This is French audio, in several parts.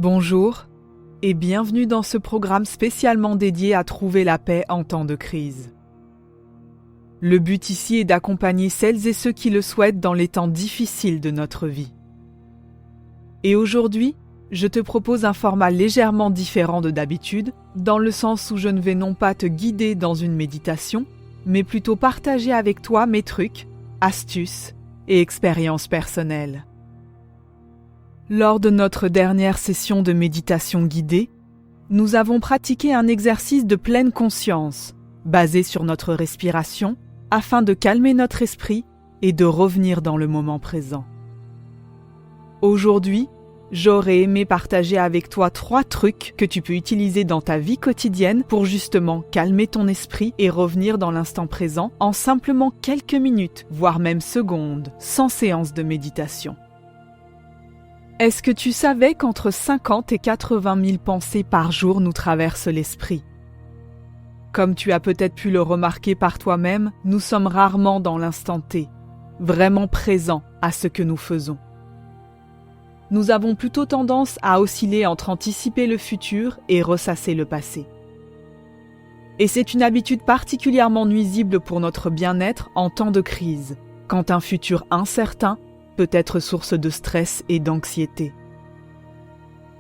Bonjour et bienvenue dans ce programme spécialement dédié à trouver la paix en temps de crise. Le but ici est d'accompagner celles et ceux qui le souhaitent dans les temps difficiles de notre vie. Et aujourd'hui, je te propose un format légèrement différent de d'habitude, dans le sens où je ne vais non pas te guider dans une méditation, mais plutôt partager avec toi mes trucs, astuces et expériences personnelles. Lors de notre dernière session de méditation guidée, nous avons pratiqué un exercice de pleine conscience, basé sur notre respiration, afin de calmer notre esprit et de revenir dans le moment présent. Aujourd'hui, j'aurais aimé partager avec toi 3 trucs que tu peux utiliser dans ta vie quotidienne pour justement calmer ton esprit et revenir dans l'instant présent en simplement quelques minutes, voire même secondes, sans séance de méditation. Est-ce que tu savais qu'entre 50 et 80 000 pensées par jour nous traversent l'esprit ? Comme tu as peut-être pu le remarquer par toi-même, nous sommes rarement dans l'instant T, vraiment présents à ce que nous faisons. Nous avons plutôt tendance à osciller entre anticiper le futur et ressasser le passé. Et c'est une habitude particulièrement nuisible pour notre bien-être en temps de crise, quand un futur incertain peut être source de stress et d'anxiété.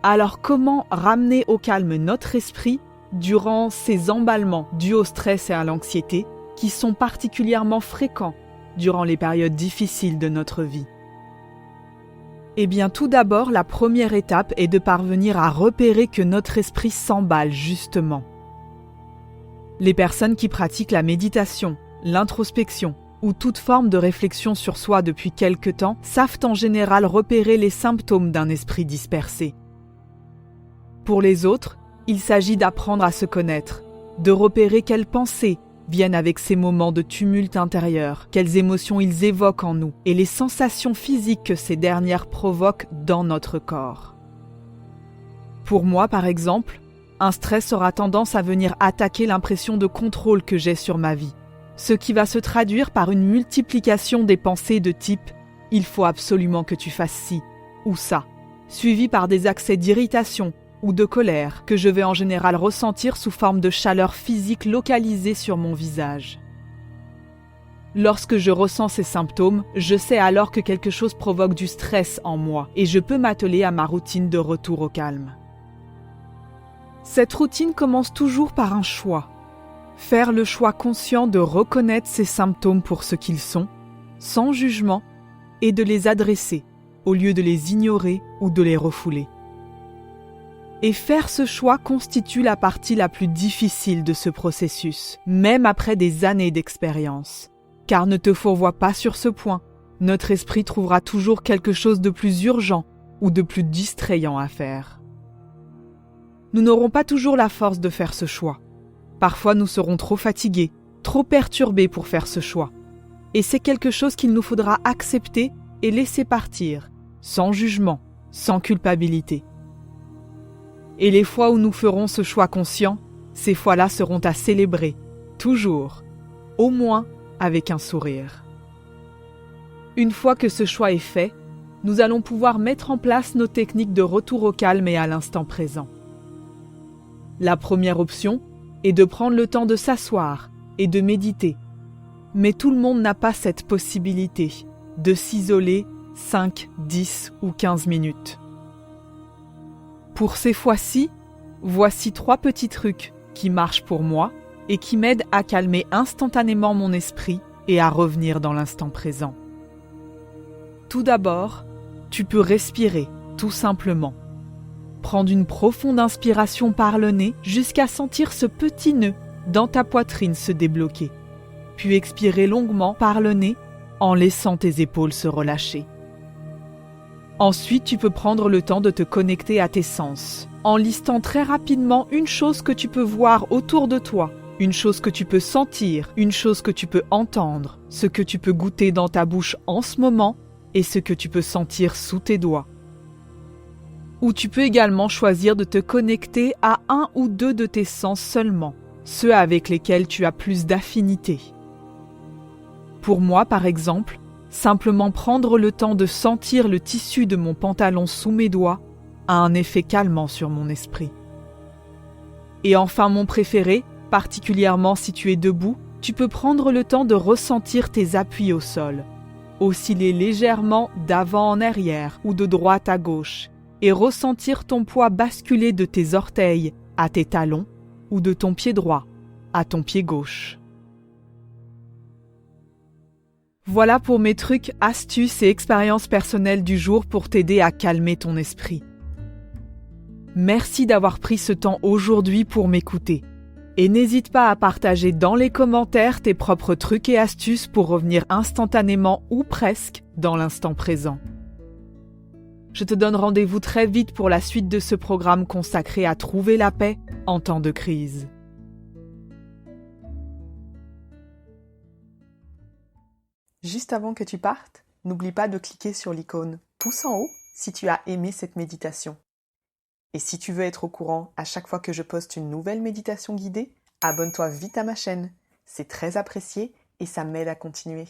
Alors comment ramener au calme notre esprit durant ces emballements dus au stress et à l'anxiété qui sont particulièrement fréquents durant les périodes difficiles de notre vie ? Eh bien, tout d'abord, la première étape est de parvenir à repérer que notre esprit s'emballe justement. Les personnes qui pratiquent la méditation, l'introspection ou toute forme de réflexion sur soi depuis quelque temps savent en général repérer les symptômes d'un esprit dispersé. Pour les autres, il s'agit d'apprendre à se connaître, de repérer quelles pensées viennent avec ces moments de tumulte intérieur, quelles émotions ils évoquent en nous et les sensations physiques que ces dernières provoquent dans notre corps. Pour moi, par exemple, un stress aura tendance à venir attaquer l'impression de contrôle que j'ai sur ma vie, ce qui va se traduire par une multiplication des pensées de type « il faut absolument que tu fasses ci » ou ça, suivi par des accès d'irritation ou de colère que je vais en général ressentir sous forme de chaleur physique localisée sur mon visage. Lorsque je ressens ces symptômes, je sais alors que quelque chose provoque du stress en moi et je peux m'atteler à ma routine de retour au calme. Cette routine commence toujours par un choix. Faire le choix conscient de reconnaître ces symptômes pour ce qu'ils sont, sans jugement, et de les adresser, au lieu de les ignorer ou de les refouler. Et faire ce choix constitue la partie la plus difficile de ce processus, même après des années d'expérience. Car ne te fourvoie pas sur ce point, notre esprit trouvera toujours quelque chose de plus urgent ou de plus distrayant à faire. Nous n'aurons pas toujours la force de faire ce choix. Parfois, nous serons trop fatigués, trop perturbés pour faire ce choix. Et c'est quelque chose qu'il nous faudra accepter et laisser partir, sans jugement, sans culpabilité. Et les fois où nous ferons ce choix conscient, ces fois-là seront à célébrer, toujours, au moins avec un sourire. Une fois que ce choix est fait, nous allons pouvoir mettre en place nos techniques de retour au calme et à l'instant présent. La première option est de prendre le temps de s'asseoir et de méditer. Mais tout le monde n'a pas cette possibilité de s'isoler 5, 10 ou 15 minutes. Pour ces fois-ci, voici 3 petits trucs qui marchent pour moi et qui m'aident à calmer instantanément mon esprit et à revenir dans l'instant présent. Tout d'abord, tu peux respirer, tout simplement. Prendre une profonde inspiration par le nez jusqu'à sentir ce petit nœud dans ta poitrine se débloquer. Puis expirer longuement par le nez en laissant tes épaules se relâcher. Ensuite, tu peux prendre le temps de te connecter à tes sens, en listant très rapidement une chose que tu peux voir autour de toi, une chose que tu peux sentir, une chose que tu peux entendre, ce que tu peux goûter dans ta bouche en ce moment et ce que tu peux sentir sous tes doigts. Ou tu peux également choisir de te connecter à 1 ou 2 de tes sens seulement, ceux avec lesquels tu as plus d'affinité. Pour moi, par exemple, simplement prendre le temps de sentir le tissu de mon pantalon sous mes doigts a un effet calmant sur mon esprit. Et enfin mon préféré, particulièrement si tu es debout, tu peux prendre le temps de ressentir tes appuis au sol. Osciller légèrement d'avant en arrière ou de droite à gauche et ressentir ton poids basculer de tes orteils à tes talons ou de ton pied droit à ton pied gauche. Voilà pour mes trucs, astuces et expériences personnelles du jour pour t'aider à calmer ton esprit. Merci d'avoir pris ce temps aujourd'hui pour m'écouter. Et n'hésite pas à partager dans les commentaires tes propres trucs et astuces pour revenir instantanément ou presque dans l'instant présent. Je te donne rendez-vous très vite pour la suite de ce programme consacré à trouver la paix en temps de crise. Juste avant que tu partes, n'oublie pas de cliquer sur l'icône pouce en haut si tu as aimé cette méditation. Et si tu veux être au courant à chaque fois que je poste une nouvelle méditation guidée, abonne-toi vite à ma chaîne. C'est très apprécié et ça m'aide à continuer.